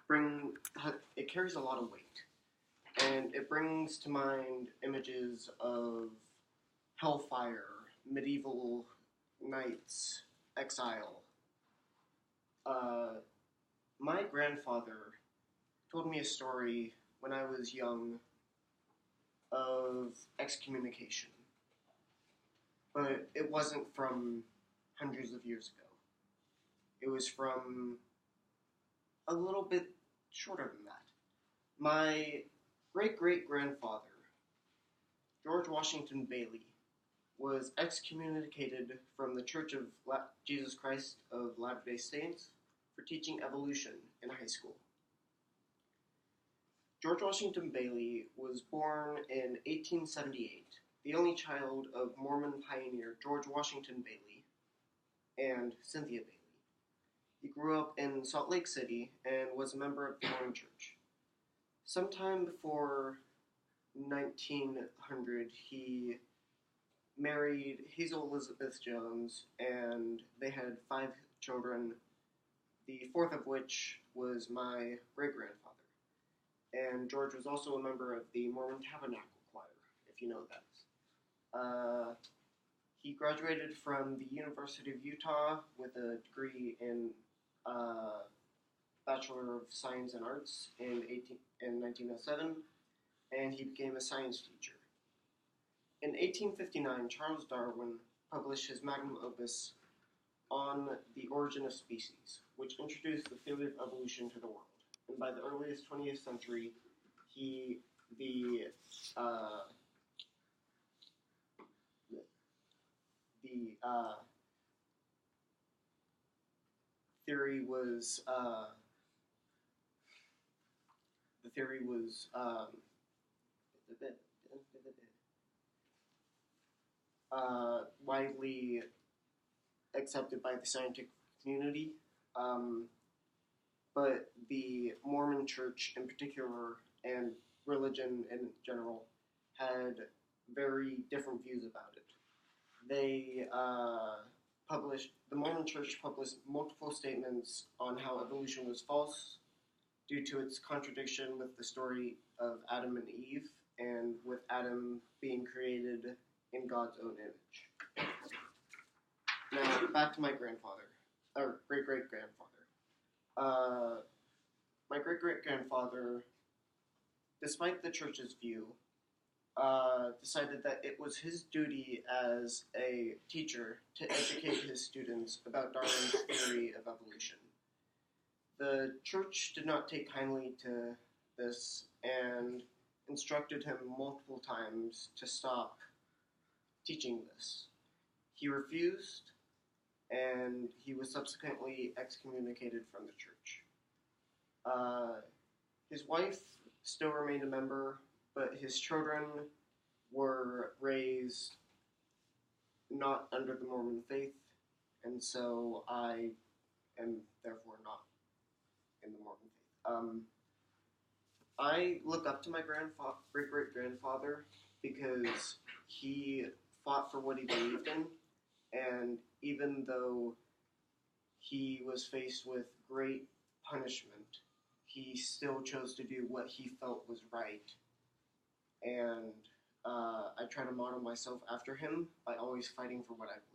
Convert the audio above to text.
bring it carries a lot of weight, and it brings to mind images of hellfire, medieval knights, exile. Uh, my grandfather told me a story when I was young of excommunication, but it wasn't from hundreds of years ago. It was from a little bit shorter than that. My great great grandfather, George Washington Bailey, was excommunicated from the Church of Jesus Christ of Latter-day Saints for teaching evolution in high school. George Washington Bailey was born in 1878, the only child of Mormon pioneer George Washington Bailey and Cynthia Bailey. He grew up in Salt Lake City and was a member of the Mormon Church. Sometime before 1900, he married Hazel Elizabeth Jones, and they had 5 children, the fourth of which was my great-grandfather. And George was also a member of the Mormon Tabernacle Choir, if you know that. He graduated from the University of Utah with a degree in Bachelor of Science and Arts in 1907, and he became a science teacher. In 1859, Charles Darwin published his magnum opus On the Origin of Species, which introduced the theory of evolution to the world. And by the earliest 20th century, the theory was widely accepted by the scientific community, but the Mormon Church in particular and religion in general had very different views about it. The Mormon Church published multiple statements on how evolution was false due to its contradiction with the story of Adam and Eve, and with Adam being created in God's own image. Now, back to my grandfather, or great-great-grandfather. My great-great-grandfather, despite the church's view, decided that it was his duty as a teacher to educate his students about Darwin's theory of evolution. The church did not take kindly to this and instructed him multiple times to stop teaching this. He refused, and he was subsequently excommunicated from the church. His wife still remained a member, but his children were raised not under the Mormon faith, and so I am therefore not in the Mormon faith. I look up to my great-great-grandfather because he fought for what he believed in, and even though he was faced with great punishment, he still chose to do what he felt was right. And I try to model myself after him by always fighting for what I believe.